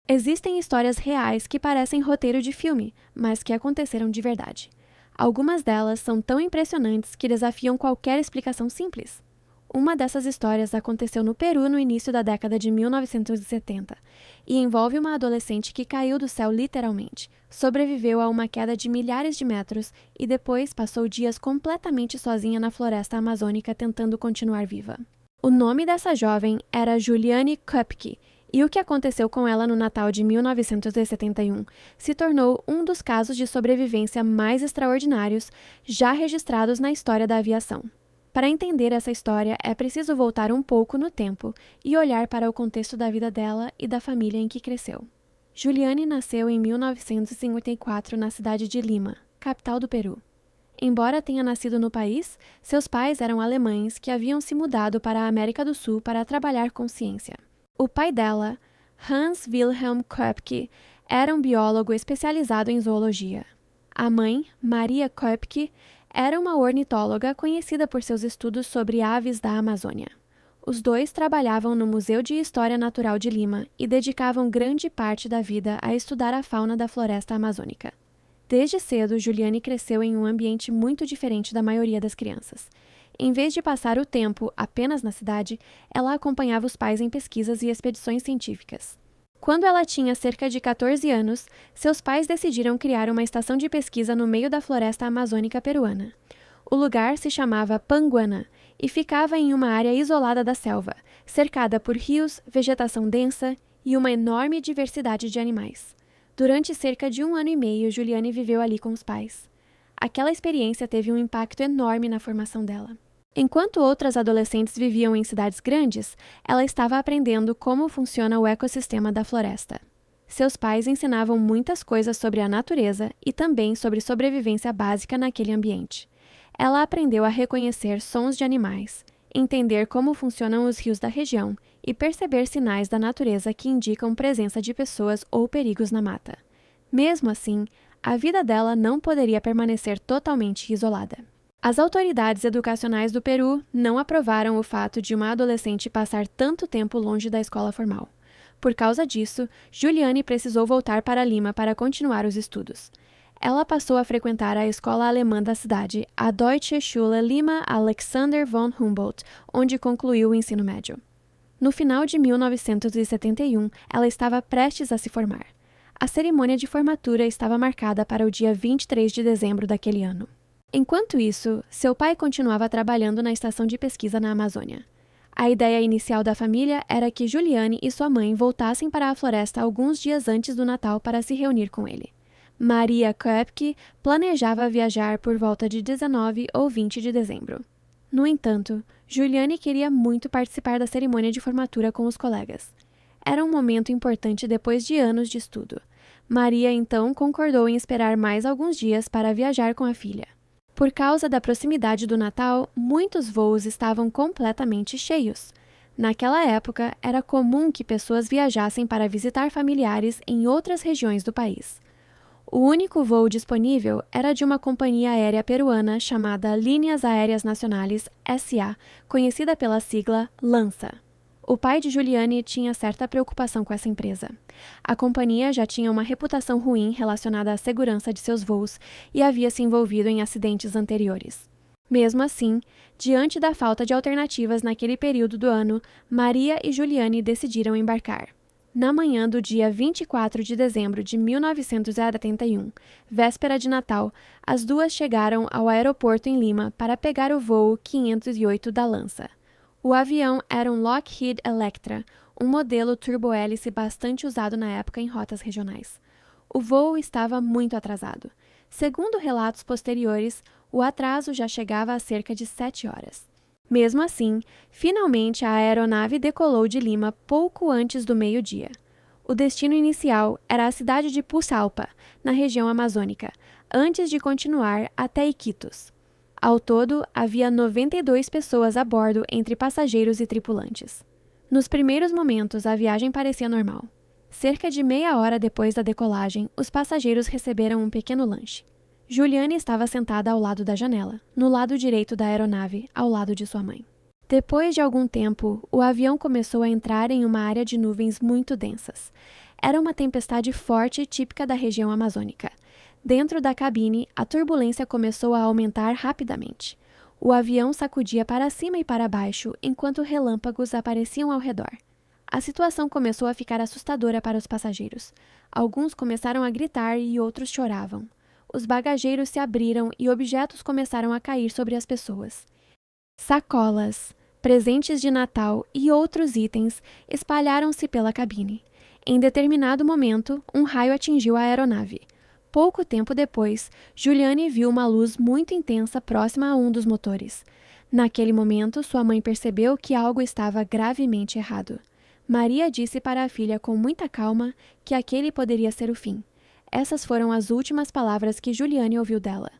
Existem histórias reais que parecem roteiro de filme, mas que aconteceram de verdade. Algumas delas são tão impressionantes que desafiam qualquer explicação simples. Uma dessas histórias aconteceu no Peru no início da década de 1970 e envolve uma adolescente que caiu do céu literalmente, sobreviveu a uma queda de milhares de metros e depois passou dias completamente sozinha na floresta amazônica tentando continuar viva. O nome dessa jovem era Juliane Koepke, e o que aconteceu com ela no Natal de 1971 se tornou um dos casos de sobrevivência mais extraordinários já registrados na história da aviação. Para entender essa história, é preciso voltar um pouco no tempo e olhar para o contexto da vida dela e da família em que cresceu. Juliane nasceu em 1954 na cidade de Lima, capital do Peru. Embora tenha nascido no país, seus pais eram alemães que haviam se mudado para a América do Sul para trabalhar com ciência. O pai dela, Hans Wilhelm Koepke, era um biólogo especializado em zoologia. A mãe, Maria Koepke, era uma ornitóloga conhecida por seus estudos sobre aves da Amazônia. Os dois trabalhavam no Museu de História Natural de Lima e dedicavam grande parte da vida a estudar a fauna da floresta amazônica. Desde cedo, Juliane cresceu em um ambiente muito diferente da maioria das crianças. Em vez de passar o tempo apenas na cidade, ela acompanhava os pais em pesquisas e expedições científicas. Quando ela tinha cerca de 14 anos, seus pais decidiram criar uma estação de pesquisa no meio da floresta amazônica peruana. O lugar se chamava Panguana e ficava em uma área isolada da selva, cercada por rios, vegetação densa e uma enorme diversidade de animais. Durante cerca de 1 ano e meio, Juliane viveu ali com os pais. Aquela experiência teve um impacto enorme na formação dela. Enquanto outras adolescentes viviam em cidades grandes, ela estava aprendendo como funciona o ecossistema da floresta. Seus pais ensinavam muitas coisas sobre a natureza e também sobre sobrevivência básica naquele ambiente. Ela aprendeu a reconhecer sons de animais, entender como funcionam os rios da região e perceber sinais da natureza que indicam presença de pessoas ou perigos na mata. Mesmo assim, a vida dela não poderia permanecer totalmente isolada. As autoridades educacionais do Peru não aprovaram o fato de uma adolescente passar tanto tempo longe da escola formal. Por causa disso, Juliane precisou voltar para Lima para continuar os estudos. Ela passou a frequentar a escola alemã da cidade, a Deutsche Schule Lima Alexander von Humboldt, onde concluiu o ensino médio. No final de 1971, ela estava prestes a se formar. A cerimônia de formatura estava marcada para o dia 23 de dezembro daquele ano. Enquanto isso, seu pai continuava trabalhando na estação de pesquisa na Amazônia. A ideia inicial da família era que Juliane e sua mãe voltassem para a floresta alguns dias antes do Natal para se reunir com ele. Maria Koepke planejava viajar por volta de 19 ou 20 de dezembro. No entanto, Juliane queria muito participar da cerimônia de formatura com os colegas. Era um momento importante depois de anos de estudo. Maria então concordou em esperar mais alguns dias para viajar com a filha. Por causa da proximidade do Natal, muitos voos estavam completamente cheios. Naquela época, era comum que pessoas viajassem para visitar familiares em outras regiões do país. O único voo disponível era de uma companhia aérea peruana chamada Líneas Aéreas Nacionales S.A., conhecida pela sigla LANSA. O pai de Juliane tinha certa preocupação com essa empresa. A companhia já tinha uma reputação ruim relacionada à segurança de seus voos e havia se envolvido em acidentes anteriores. Mesmo assim, diante da falta de alternativas naquele período do ano, Maria e Juliane decidiram embarcar. Na manhã do dia 24 de dezembro de 1971, véspera de Natal, as duas chegaram ao aeroporto em Lima para pegar o voo 508 da LANSA. O avião era um Lockheed Electra, um modelo turbohélice bastante usado na época em rotas regionais. O voo estava muito atrasado. Segundo relatos posteriores, o atraso já chegava a cerca de 7 horas. Mesmo assim, finalmente a aeronave decolou de Lima pouco antes do meio-dia. O destino inicial era a cidade de Pucallpa, na região amazônica, antes de continuar até Iquitos. Ao todo, havia 92 pessoas a bordo entre passageiros e tripulantes. Nos primeiros momentos, a viagem parecia normal. Cerca de meia hora depois da decolagem, os passageiros receberam um pequeno lanche. Juliane estava sentada ao lado da janela, no lado direito da aeronave, ao lado de sua mãe. Depois de algum tempo, o avião começou a entrar em uma área de nuvens muito densas. Era uma tempestade forte típica da região amazônica. Dentro da cabine, a turbulência começou a aumentar rapidamente. O avião sacudia para cima e para baixo, enquanto relâmpagos apareciam ao redor. A situação começou a ficar assustadora para os passageiros. Alguns começaram a gritar e outros choravam. Os bagageiros se abriram e objetos começaram a cair sobre as pessoas. Sacolas, presentes de Natal e outros itens espalharam-se pela cabine. Em determinado momento, um raio atingiu a aeronave. Pouco tempo depois, Juliane viu uma luz muito intensa próxima a um dos motores. Naquele momento, sua mãe percebeu que algo estava gravemente errado. Maria disse para a filha com muita calma que aquele poderia ser o fim. Essas foram as últimas palavras que Juliane ouviu dela.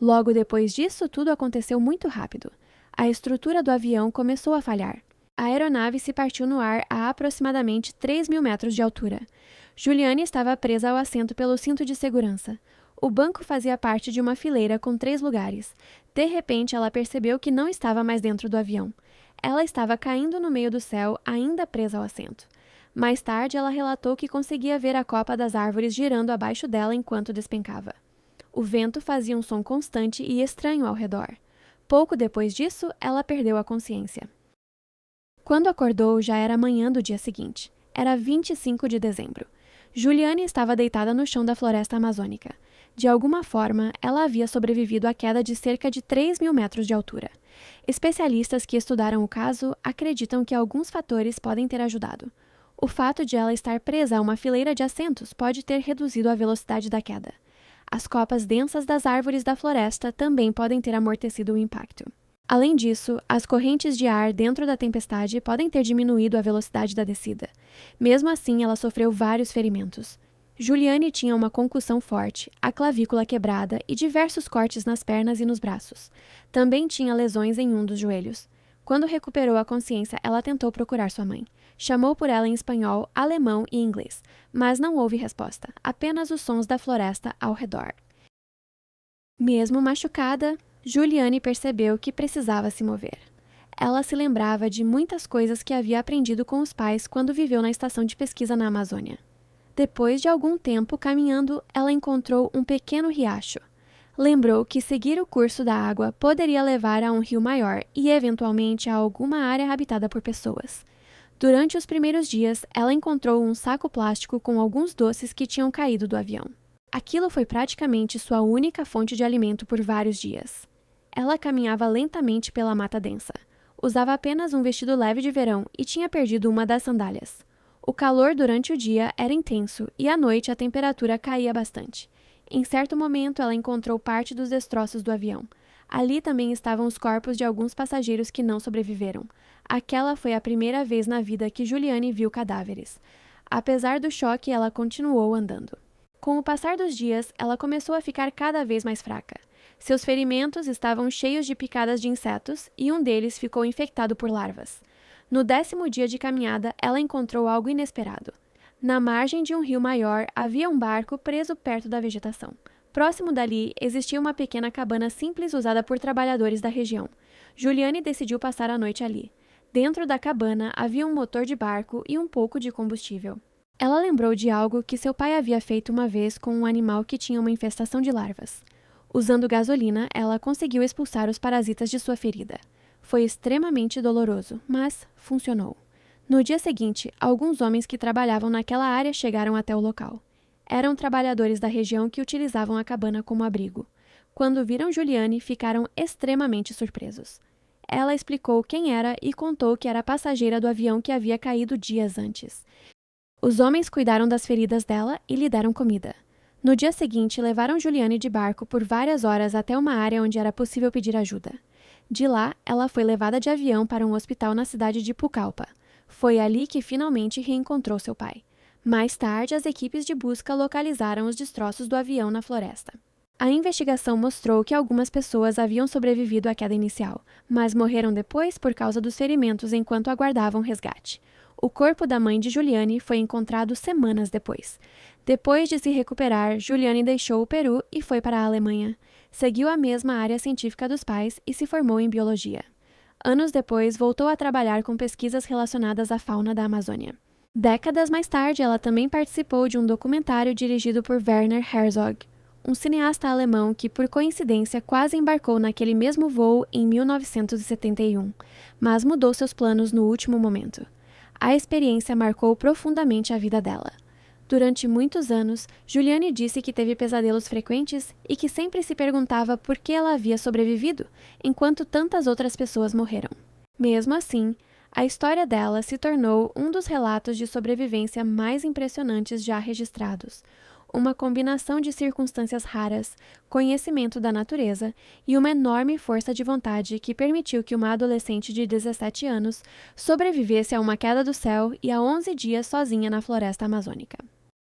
Logo depois disso, tudo aconteceu muito rápido. A estrutura do avião começou a falhar. A aeronave se partiu no ar a aproximadamente 3.000 metros de altura. Juliane estava presa ao assento pelo cinto de segurança. O banco fazia parte de uma fileira com 3 lugares. De repente, ela percebeu que não estava mais dentro do avião. Ela estava caindo no meio do céu, ainda presa ao assento. Mais tarde, ela relatou que conseguia ver a copa das árvores girando abaixo dela enquanto despencava. O vento fazia um som constante e estranho ao redor. Pouco depois disso, ela perdeu a consciência. Quando acordou, já era manhã do dia seguinte. Era 25 de dezembro. Juliane estava deitada no chão da floresta amazônica. De alguma forma, ela havia sobrevivido à queda de cerca de 3.000 metros de altura. Especialistas que estudaram o caso acreditam que alguns fatores podem ter ajudado. O fato de ela estar presa a uma fileira de assentos pode ter reduzido a velocidade da queda. As copas densas das árvores da floresta também podem ter amortecido o impacto. Além disso, as correntes de ar dentro da tempestade podem ter diminuído a velocidade da descida. Mesmo assim, ela sofreu vários ferimentos. Juliane tinha uma concussão forte, a clavícula quebrada e diversos cortes nas pernas e nos braços. Também tinha lesões em um dos joelhos. Quando recuperou a consciência, ela tentou procurar sua mãe. Chamou por ela em espanhol, alemão e inglês, mas não houve resposta, apenas os sons da floresta ao redor. Mesmo machucada, Juliane percebeu que precisava se mover. Ela se lembrava de muitas coisas que havia aprendido com os pais quando viveu na estação de pesquisa na Amazônia. Depois de algum tempo caminhando, ela encontrou um pequeno riacho. Lembrou que seguir o curso da água poderia levar a um rio maior e, eventualmente, a alguma área habitada por pessoas. Durante os primeiros dias, ela encontrou um saco plástico com alguns doces que tinham caído do avião. Aquilo foi praticamente sua única fonte de alimento por vários dias. Ela caminhava lentamente pela mata densa. Usava apenas um vestido leve de verão e tinha perdido uma das sandálias. O calor durante o dia era intenso e à noite a temperatura caía bastante. Em certo momento, ela encontrou parte dos destroços do avião. Ali também estavam os corpos de alguns passageiros que não sobreviveram. Aquela foi a primeira vez na vida que Juliane viu cadáveres. Apesar do choque, ela continuou andando. Com o passar dos dias, ela começou a ficar cada vez mais fraca. Seus ferimentos estavam cheios de picadas de insetos e um deles ficou infectado por larvas. No 10º dia de caminhada, ela encontrou algo inesperado. Na margem de um rio maior, havia um barco preso perto da vegetação. Próximo dali, existia uma pequena cabana simples usada por trabalhadores da região. Juliane decidiu passar a noite ali. Dentro da cabana, havia um motor de barco e um pouco de combustível. Ela lembrou de algo que seu pai havia feito uma vez com um animal que tinha uma infestação de larvas. Usando gasolina, ela conseguiu expulsar os parasitas de sua ferida. Foi extremamente doloroso, mas funcionou. No dia seguinte, alguns homens que trabalhavam naquela área chegaram até o local. Eram trabalhadores da região que utilizavam a cabana como abrigo. Quando viram Juliane, ficaram extremamente surpresos. Ela explicou quem era e contou que era passageira do avião que havia caído dias antes. Os homens cuidaram das feridas dela e lhe deram comida. No dia seguinte, levaram Juliane de barco por várias horas até uma área onde era possível pedir ajuda. De lá, ela foi levada de avião para um hospital na cidade de Pucallpa. Foi ali que finalmente reencontrou seu pai. Mais tarde, as equipes de busca localizaram os destroços do avião na floresta. A investigação mostrou que algumas pessoas haviam sobrevivido à queda inicial, mas morreram depois por causa dos ferimentos enquanto aguardavam resgate. O corpo da mãe de Juliane foi encontrado semanas depois. Depois de se recuperar, Juliane deixou o Peru e foi para a Alemanha. Seguiu a mesma área científica dos pais e se formou em biologia. Anos depois, voltou a trabalhar com pesquisas relacionadas à fauna da Amazônia. Décadas mais tarde, ela também participou de um documentário dirigido por Werner Herzog, um cineasta alemão que, por coincidência, quase embarcou naquele mesmo voo em 1971, mas mudou seus planos no último momento. A experiência marcou profundamente a vida dela. Durante muitos anos, Juliane disse que teve pesadelos frequentes e que sempre se perguntava por que ela havia sobrevivido, enquanto tantas outras pessoas morreram. Mesmo assim, a história dela se tornou um dos relatos de sobrevivência mais impressionantes já registrados. Uma combinação de circunstâncias raras, conhecimento da natureza e uma enorme força de vontade que permitiu que uma adolescente de 17 anos sobrevivesse a uma queda do céu e a 11 dias sozinha na floresta amazônica.